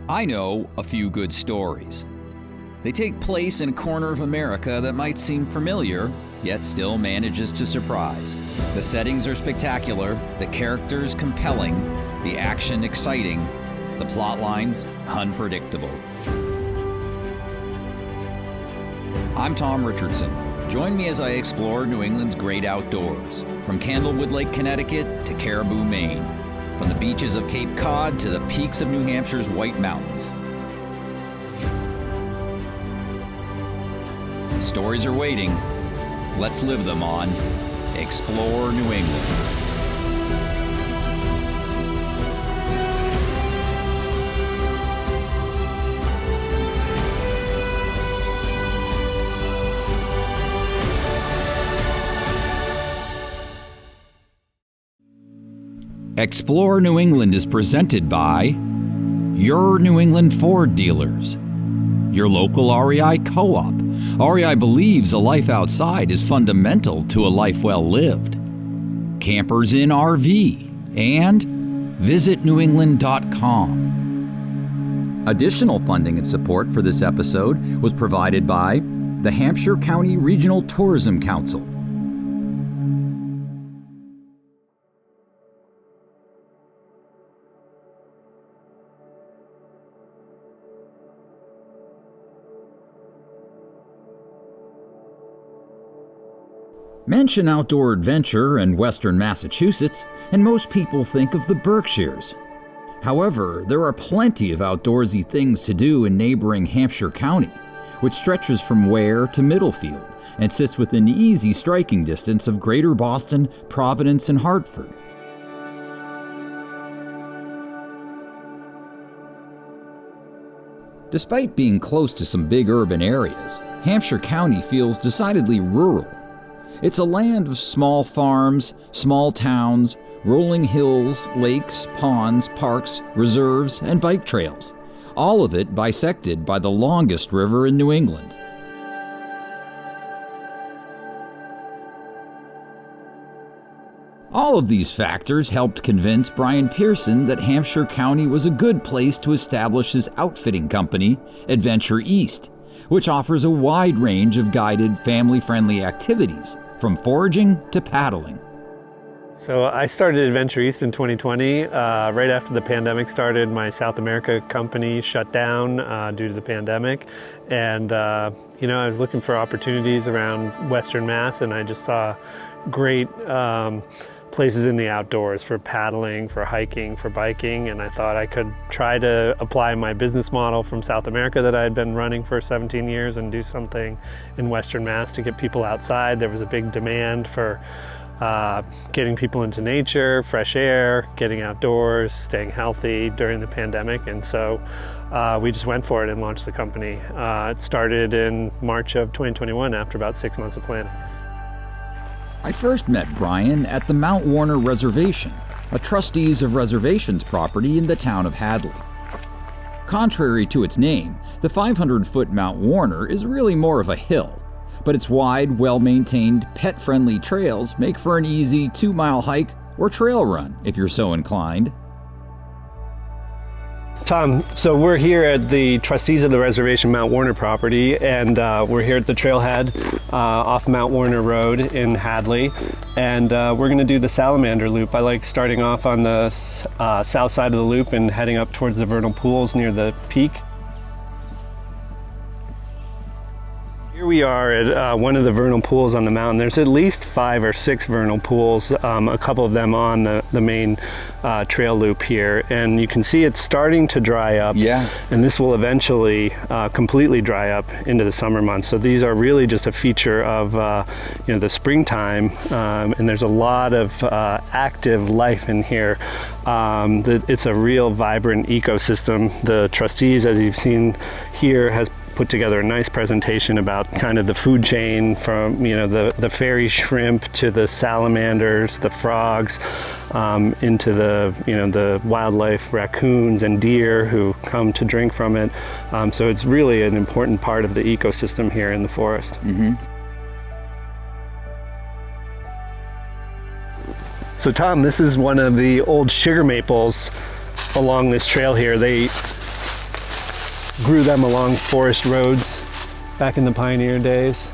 I know a few good stories. They take place in a corner of America that might seem familiar, yet still manages to surprise. The settings are spectacular, the characters compelling, the action exciting, the plot lines unpredictable. I'm Tom Richardson. Join me as I explore New England's great outdoors, from Candlewood Lake, Connecticut to Caribou, Maine, from the beaches of Cape Cod to the peaks of New Hampshire's White Mountains. The stories are waiting. Let's live them on Explore New England. Explore New England is presented by your New England Ford dealers, your local REI co-op. REI believes a life outside is fundamental to a life well lived. Campers Inn RV and visitnewengland.com. Additional funding and support for this episode was provided by the Hampshire County Regional Tourism Council. Mention outdoor adventure in western Massachusetts, and most people think of the Berkshires. However, there are plenty of outdoorsy things to do in neighboring Hampshire County, which stretches from Ware to Middlefield and sits within easy striking distance of Greater Boston, Providence, and Hartford. Despite being close to some big urban areas, Hampshire County feels decidedly rural. It's a land of small farms, small towns, rolling hills, lakes, ponds, parks, reserves, and bike trails, all of it bisected by the longest river in New England. All of these factors helped convince Brian Pearson that Hampshire County was a good place to establish his outfitting company, Adventure East, which offers a wide range of guided, family-friendly activities, from foraging to paddling. So I started Adventure East in 2020. Right after the pandemic started, my South America company shut down due to the pandemic. And, I was looking for opportunities around Western Mass, and I just saw great places in the outdoors for paddling, for hiking, for biking. And I thought I could try to apply my business model from South America that I had been running for 17 years and do something in Western Mass to get people outside. There was a big demand for getting people into nature, fresh air, getting outdoors, staying healthy during the pandemic. And so we just went for it and launched the company. It started in March of 2021 after about 6 months of planning. I first met Brian at the Mount Warner Reservation, a trustees of reservations property in the town of Hadley. Contrary to its name, the 500-foot Mount Warner is really more of a hill, but its wide, well-maintained, pet-friendly trails make for an easy 2-mile hike or trail run if you're so inclined. Tom, so we're here at the trustees of the reservation Mount Warner property, and we're here at the trailhead off Mount Warner Road in Hadley, and we're going to do the Salamander Loop. I like starting off on the south side of the loop and heading up towards the vernal pools near the peak. Here we are at one of the vernal pools on the mountain. There's at least 5 or 6 vernal pools, a couple of them on the main trail loop here. And you can see it's starting to dry up. Yeah. And this will eventually completely dry up into the summer months. So these are really just a feature of the springtime. And there's a lot of active life in here. It's a real vibrant ecosystem. The trustees, as you've seen here, has put together a nice presentation about kind of the food chain from the fairy shrimp to the salamanders, the frogs, into the wildlife, raccoons and deer who come to drink from it. So it's really an important part of the ecosystem here in the forest. Mm-hmm. So Tom, this is one of the old sugar maples along this trail here. grew them along forest roads back in the pioneer days.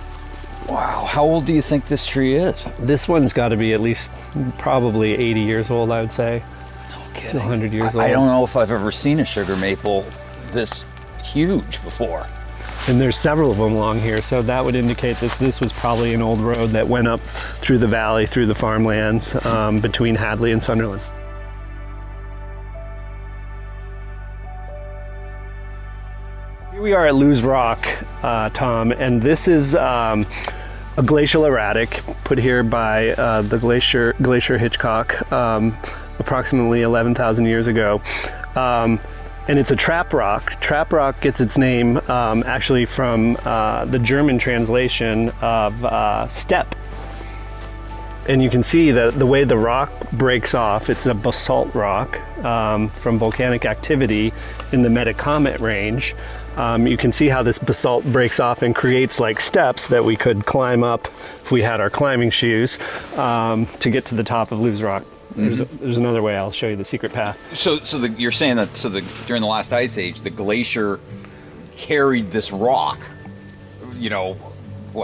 Wow, how old do you think this tree is? This one's got to be at least probably 80 years old, I would say. No kidding. 100 years old. I don't know if I've ever seen a sugar maple this huge before. And there's several of them along here, so that would indicate that this was probably an old road that went up through the valley, through the farmlands between Hadley and Sunderland. Here we are at Lewes Rock, Tom, and this is a glacial erratic put here by the Glacier Hitchcock approximately 11,000 years ago. And it's a trap rock. Trap rock gets its name actually from the German translation of steppe. And you can see that the way the rock breaks off, it's a basalt rock from volcanic activity in the Metacomet range. You can see how this basalt breaks off and creates like steps that we could climb up if we had our climbing shoes to get to the top of Lewes Rock. There's another way. I'll show you the secret path. So you're saying that during the last ice age, the glacier carried this rock, you know,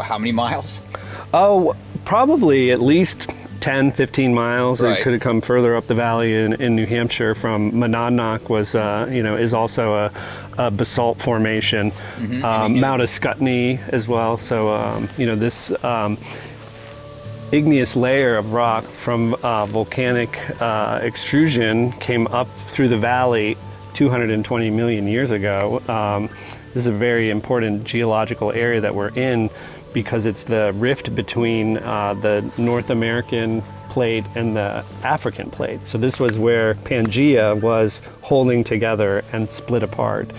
how many miles? Oh, probably at least 10, 15 miles. Right. It could have come further up the valley in New Hampshire from Monadnock is also a basalt formation. Mount Ascutney as well. So, this igneous layer of rock from volcanic extrusion came up through the valley 220 million years ago. This is a very important geological area that we're in because it's the rift between the North American plate and the African plate. So this was where Pangea was holding together and split apart.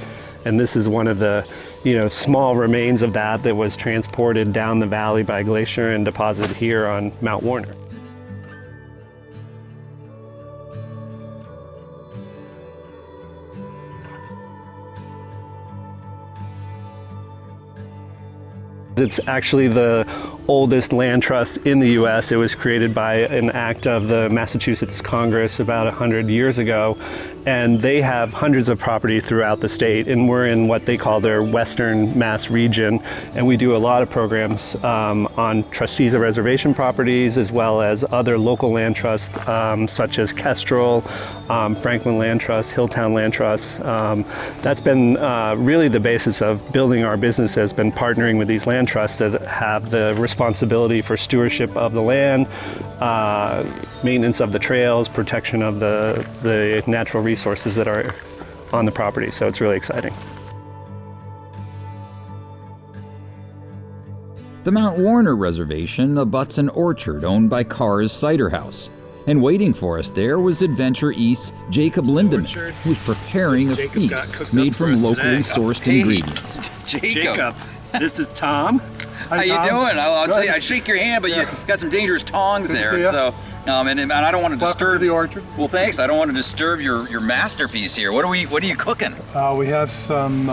And this is one of the small remains of that was transported down the valley by glacier and deposited here on Mount Warner. It's actually the oldest land trust in the U.S. It was created by an act of the Massachusetts Congress about 100 years ago, and they have hundreds of property throughout the state, and we're in what they call their Western Mass region, and we do a lot of programs on trustees of reservation properties as well as other local land trusts such as Kestrel, Franklin Land Trust, Hilltown Land Trust. That's been really the basis of building our business, has been partnering with these land trusts that have the responsibility for stewardship of the land, maintenance of the trails, protection of the natural resources that are on the property. So it's really exciting. The Mount Warner Reservation abuts an orchard owned by Carr's Ciderhouse. And waiting for us there was Adventure East's Jacob Lindemann, who was preparing a feast made from locally sourced ingredients. Jacob, this is Tom. How you doing? I'll tell you, I'd shake your hand, but you got some dangerous tongs there. So, and I don't want to disturb the orchard. Well, thanks. I don't want to disturb your masterpiece here. What are you cooking? We have some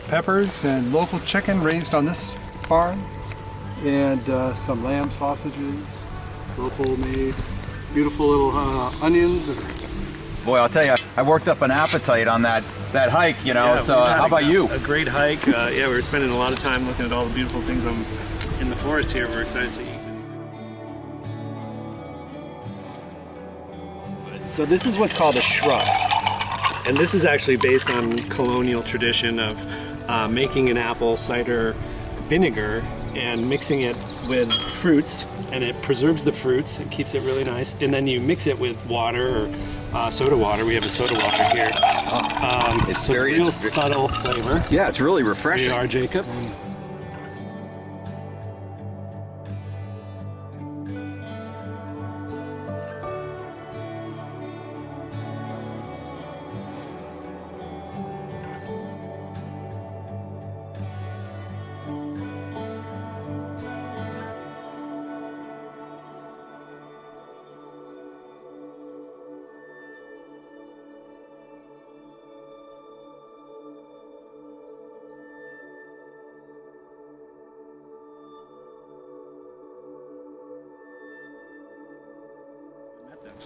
peppers and local chicken raised on this farm, and some lamb sausages, local made, beautiful little onions. Boy, I'll tell you, I worked up an appetite on that hike, so how about you? A great hike. We're spending a lot of time looking at all the beautiful things in the forest here. We're excited to eat. So this is what's called a shrub. And this is actually based on colonial tradition of making an apple cider vinegar and mixing it with fruits, and it preserves the fruits and keeps it really nice. And then you mix it with water or soda water. We have a soda water here. It's a very real subtle flavor. Yeah, it's really refreshing. Here you are, Jacob.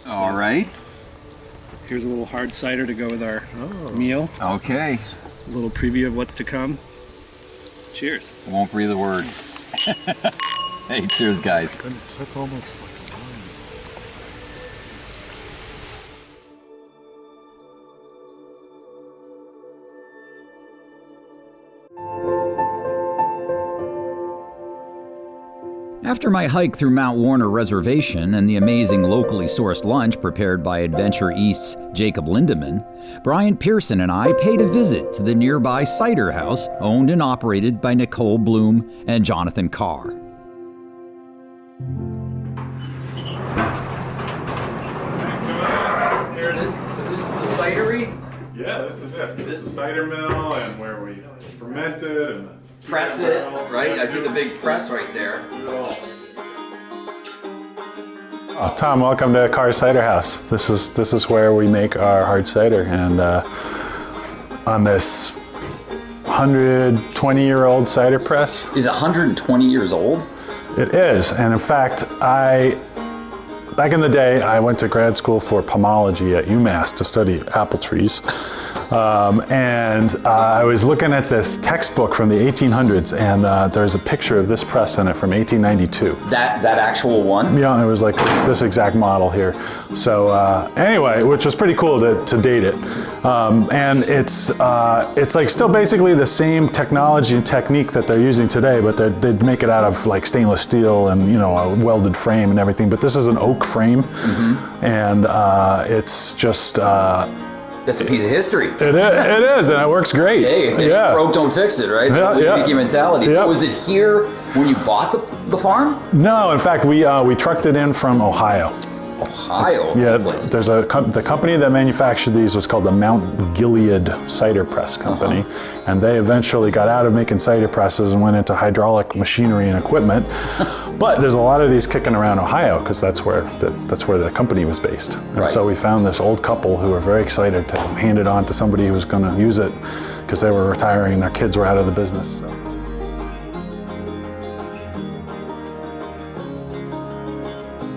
All right. Here's a little hard cider to go with our meal. Okay. A little preview of what's to come. Cheers. Won't breathe a word. Hey, cheers, guys. Goodness, that's almost like After my hike through Mount Warner Reservation and the amazing locally sourced lunch prepared by Adventure East's Jacob Lindeman, Brian Pearson and I paid a visit to the nearby Ciderhouse, owned and operated by Nicole Bloom and Jonathan Carr. Here it is. So this is the cidery? yeah, this is it. This is the cider mill and where we ferment it and Press it, right? I see the big press right there. Oh, Tom, welcome to Carr Ciderhouse. This is where we make our hard cider, and on this 120-year-old cider press. Is 120 years old? It is, and in fact, back in the day, I went to grad school for pomology at UMass to study apple trees. I was looking at this textbook from the 1800s, and there's a picture of this press in it from 1892. That actual one? Yeah, it was like this exact model here. So anyway, which was pretty cool to date it. And it's like still basically the same technology and technique that they're using today, but they'd make it out of like stainless steel and a welded frame and everything. But this is an oak frame, and it's just. That's a piece of history. It is, and it works great. Hey, if it broke, don't fix it, right? Yeah. Mentality. So was it here when you bought the farm? No, in fact, we trucked it in from Ohio. Ohio? There's the company that manufactured these was called the Mount Gilead Cider Press Company, and they eventually got out of making cider presses and went into hydraulic machinery and equipment. But there's a lot of these kicking around Ohio because that's where the company was based. And so we found this old couple who were very excited to hand it on to somebody who was going to use it because they were retiring and their kids were out of the business. So.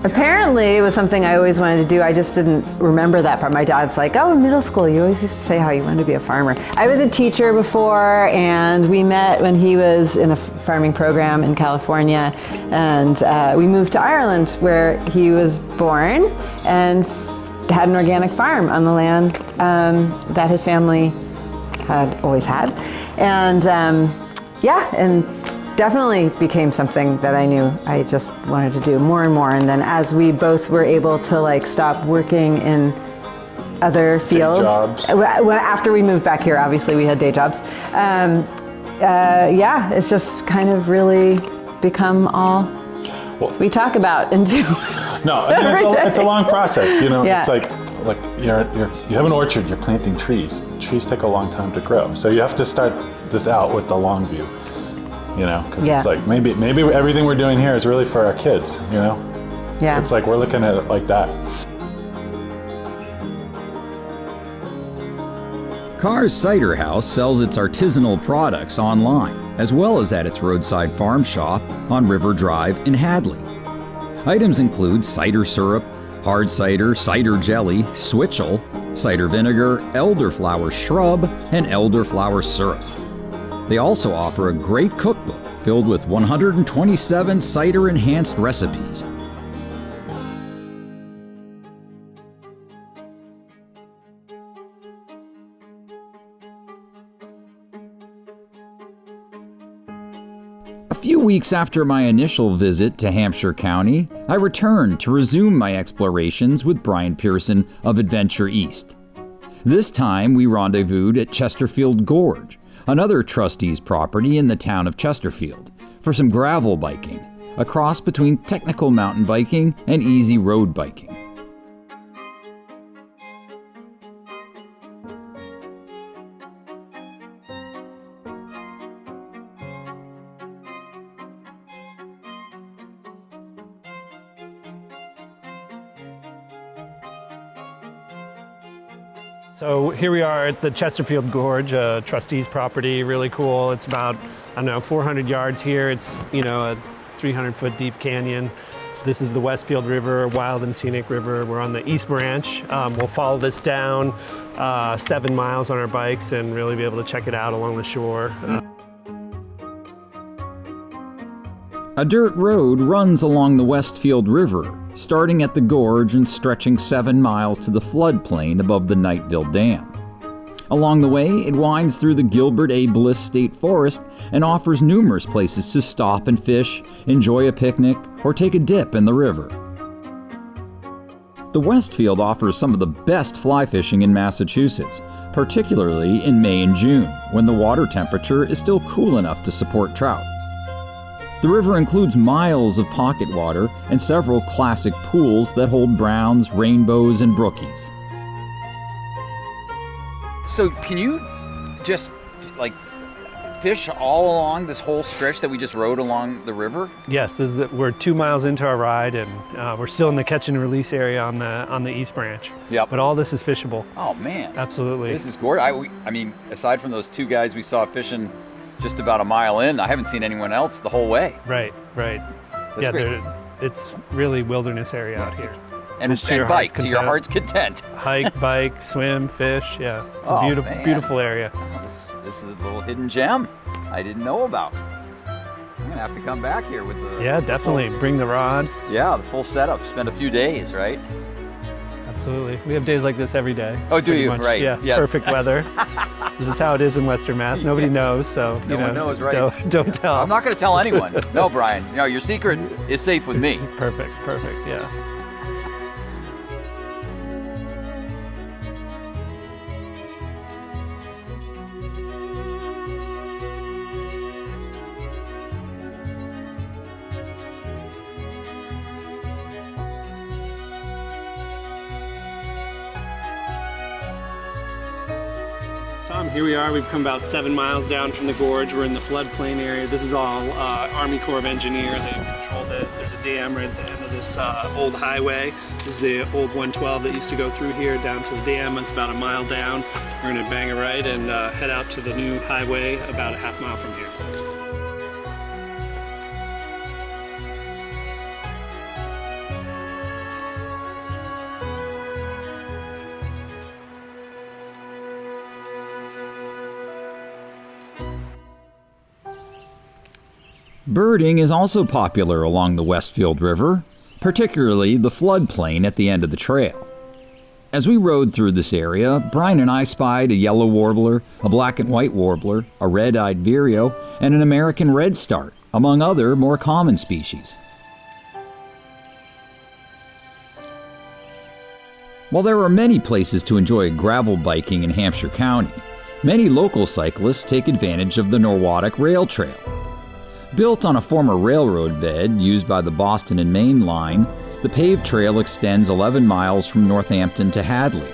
Apparently, it was something I always wanted to do. I just didn't remember that part. My dad's like, oh, in middle school, you always used to say how you wanted to be a farmer. I was a teacher before, and we met when he was in a farming program in California, and we moved to Ireland, where he was born, and had an organic farm on the land that his family had always had. And and definitely became something that I knew I just wanted to do more and more. And then as we both were able to stop working in other fields, after we moved back here, obviously we had day jobs. It's just kind of really become all we talk about and do. No, I mean, it's a long process. It's like you have an orchard, you're planting trees. Trees take a long time to grow, so you have to start this out with the long view. Because it's like maybe everything we're doing here is really for our kids, Yeah. It's like we're looking at it like that. Carr's Ciderhouse sells its artisanal products online, as well as at its roadside farm shop on River Drive in Hadley. Items include cider syrup, hard cider, cider jelly, switchel, cider vinegar, elderflower shrub, and elderflower syrup. They also offer a great cookbook filled with 127 cider-enhanced recipes. A few weeks after my initial visit to Hampshire County, I returned to resume my explorations with Brian Pearson of Adventure East. This time we rendezvoused at Chesterfield Gorge, another trustee's property in the town of Chesterfield, for some gravel biking, a cross between technical mountain biking and easy road biking. So here we are at the Chesterfield Gorge, a trustee's property, really cool. It's about, 400 yards here. It's, a 300-foot deep canyon. This is the Westfield River, wild and scenic river. We're on the East Branch. We'll follow this down 7 miles on our bikes and really be able to check it out along the shore. A dirt road runs along the Westfield River, starting at the Gorge and stretching 7 miles to the floodplain above the Knightville Dam. Along the way, it winds through the Gilbert A. Bliss State Forest and offers numerous places to stop and fish, enjoy a picnic, or take a dip in the river. The Westfield offers some of the best fly fishing in Massachusetts, particularly in May and June, when the water temperature is still cool enough to support trout. The river includes miles of pocket water and several classic pools that hold browns, rainbows, and brookies. So can you just like fish all along this whole stretch that we just rode along the river? Yes, we're 2 miles into our ride, and we're still in the catch and release area on the East Branch. Yep. But all this is fishable. Oh man, Absolutely. this is gorgeous. I mean, aside from those 2 guys we saw fishing just about a mile in, I haven't seen anyone else the whole way. Right. That's great. It's really wilderness area out here. And Fish to your bike heart's to your content. heart's content. Hike, bike, swim, fish. Yeah, it's Oh, a beautiful, man. beautiful area. This is a little hidden gem I didn't know about. I'm gonna have to come back here with the Yeah, definitely. Bring the rod. the full setup. Spend a few days, right? Absolutely. We have days like this every day. Oh, do pretty you? much. Right. Yeah, Yeah. perfect weather. This is how it is in Western Mass. Nobody knows, so No one knows, right? Don't tell. I'm not gonna tell anyone. No, Brian. No, your secret is safe with me. Perfect. Yeah. Tom, here we are. We've come about 7 miles down from the gorge. We're in the floodplain area. This is all Army Corps of Engineers. They control this. There's a dam right at the end of this old highway. This is the old 112 that used to go through here down to the dam. It's about a mile down. We're going to bang a right and head out to the new highway about a half mile from here. Birding is also popular along the Westfield River, particularly the floodplain at the end of the trail. As we rode through this area, Brian and I spied a yellow warbler, a black and white warbler, a red-eyed vireo, and an American redstart, among other more common species. While there are many places to enjoy gravel biking in Hampshire County, many local cyclists take advantage of the Norwottuck Rail Trail. Built on a former railroad bed used by the Boston and Maine line, the paved trail extends 11 miles from Northampton to Hadley,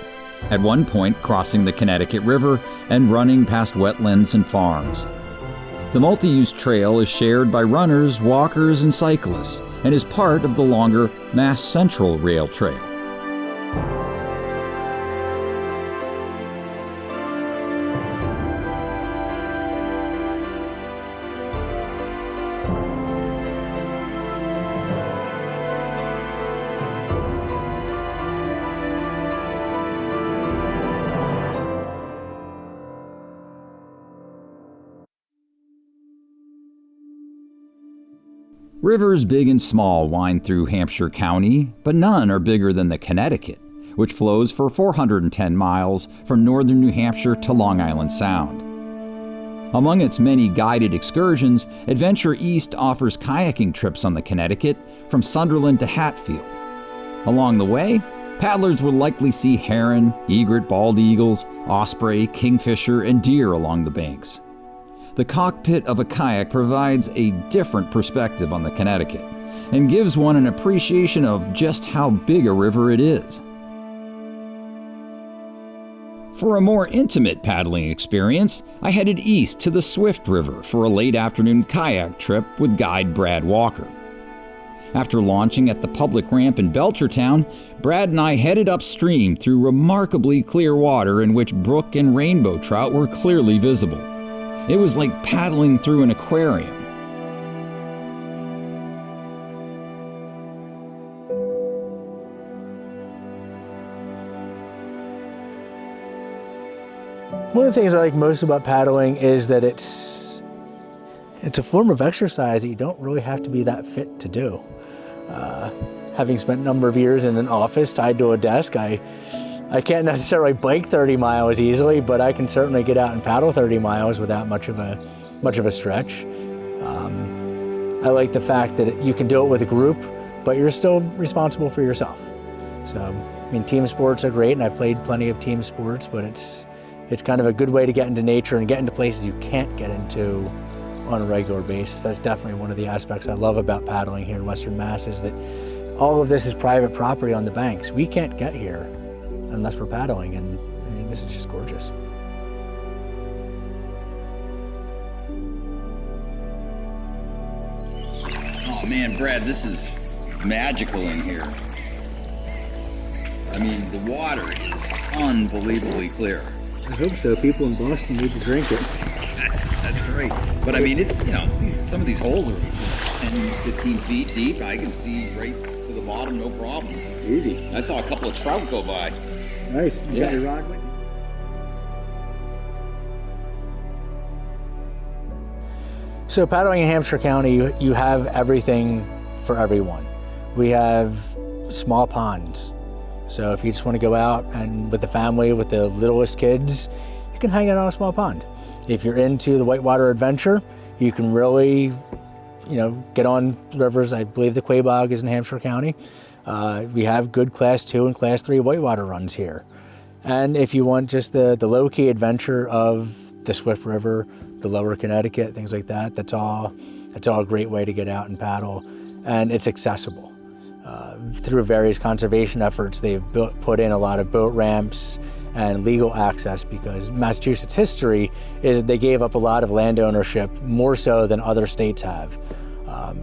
at one point crossing the Connecticut River and running past wetlands and farms. The multi-use trail is shared by runners, walkers, and cyclists, and is part of the longer Mass Central Rail Trail. Rivers big and small wind through Hampshire County, but none are bigger than the Connecticut, which flows for 410 miles from northern New Hampshire to Long Island Sound. Among its many guided excursions, Adventure East offers kayaking trips on the Connecticut from Sunderland to Hatfield. Along the way, paddlers will likely see heron, egret, bald eagles, osprey, kingfisher, and deer along the banks. The cockpit of a kayak provides a different perspective on the Connecticut and gives one an appreciation of just how big a river it is. For a more intimate paddling experience, I headed east to the Swift River for a late afternoon kayak trip with guide Brad Walker. After launching at the public ramp in Belchertown, Brad and I headed upstream through remarkably clear water in which brook and rainbow trout were clearly visible. It was like paddling through an aquarium. One of the things I like most about paddling is that it's a form of exercise that you don't really have to be that fit to do. Having spent a number of years in an office tied to a desk, I can't necessarily bike 30 miles easily, but I can certainly get out and paddle 30 miles without much of a stretch. I like the fact that you can do it with a group, but you're still responsible for yourself. So, I mean, team sports are great, and I've played plenty of team sports, but it's kind of a good way to get into nature and get into places you can't get into on a regular basis. That's definitely one of the aspects I love about paddling here in Western Mass, is that all of this is private property on the banks. We can't get here unless we're paddling, and I mean, this is just gorgeous. Oh man, Brad, this is magical in here. I mean, the water is unbelievably clear. I hope so. People in Boston need to drink it. That's right. But I mean, it's, you know, some of these holes are 10, 15 feet deep. I can see right to the bottom, no problem. Easy. I saw a couple of trout go by. Nice. You got your rod with you? So paddling in Hampshire County, you have everything for everyone. We have small ponds. So if you just want to go out and with the family, with the littlest kids, you can hang out on a small pond. If you're into the whitewater adventure, you can really, get on rivers. I believe the Quabog is in Hampshire County. We have good Class 2 and Class 3 whitewater runs here. And if you want just the low-key adventure of the Swift River, the lower Connecticut, things like that, that's all a great way to get out and paddle. And it's accessible. Through various conservation efforts, they've put in a lot of boat ramps and legal access, because Massachusetts history is they gave up a lot of land ownership, more so than other states have.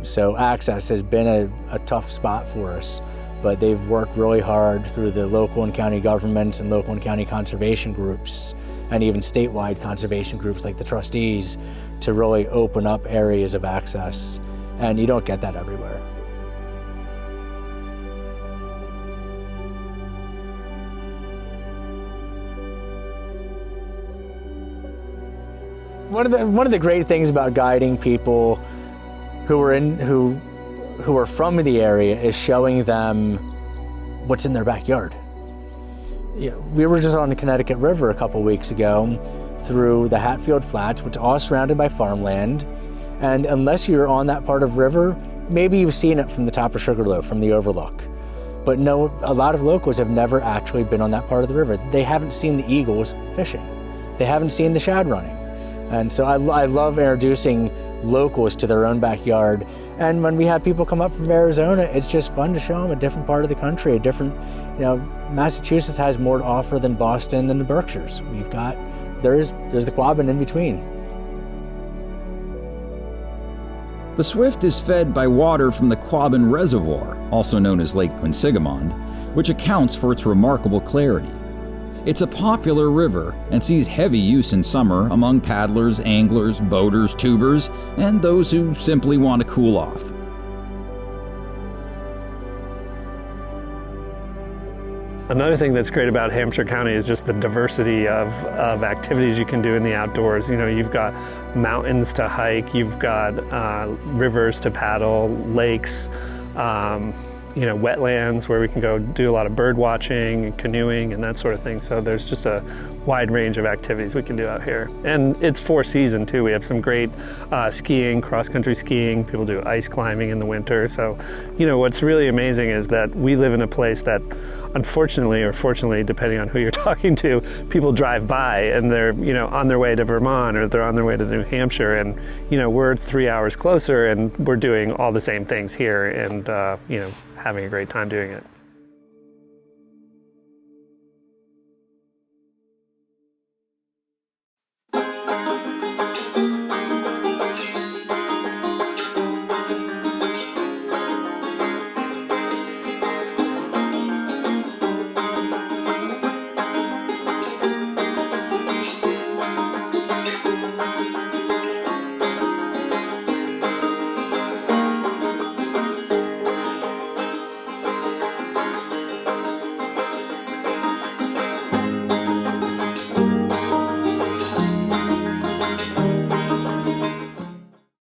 So access has been a tough spot for us, but they've worked really hard through the local and county governments and local and county conservation groups, and even statewide conservation groups like the trustees, to really open up areas of access. And you don't get that everywhere. One of the great things about guiding people who are from the area is showing them what's in their backyard. We were just on the Connecticut River a couple weeks ago through the Hatfield Flats, which are all surrounded by farmland. And unless you're on that part of river, maybe you've seen it from the top of Sugarloaf, from the overlook. But no, a lot of locals have never actually been on that part of the river. They haven't seen the eagles fishing. They haven't seen the shad running. And so I love introducing locals to their own backyard. And when we have people come up from Arizona, it's just fun to show them a different part of the country, Massachusetts has more to offer than Boston and the Berkshires. There's the Quabbin in between. The Swift is fed by water from the Quabbin Reservoir, also known as Lake Quinsigamond, which accounts for its remarkable clarity. It's a popular river and sees heavy use in summer among paddlers, anglers, boaters, tubers, and those who simply want to cool off. Another thing that's great about Hampshire County is just the diversity of activities you can do in the outdoors. You've got mountains to hike, you've got rivers to paddle, lakes, wetlands where we can go do a lot of bird watching, canoeing, and that sort of thing. So there's just a wide range of activities we can do out here. And it's 4-season too. We have some great skiing, cross-country skiing. People do ice climbing in the winter. So, what's really amazing is that we live in a place that, unfortunately or fortunately, depending on who you're talking to, people drive by and they're, on their way to Vermont or they're on their way to New Hampshire, and, we're 3 hours closer and we're doing all the same things here and, having a great time doing it.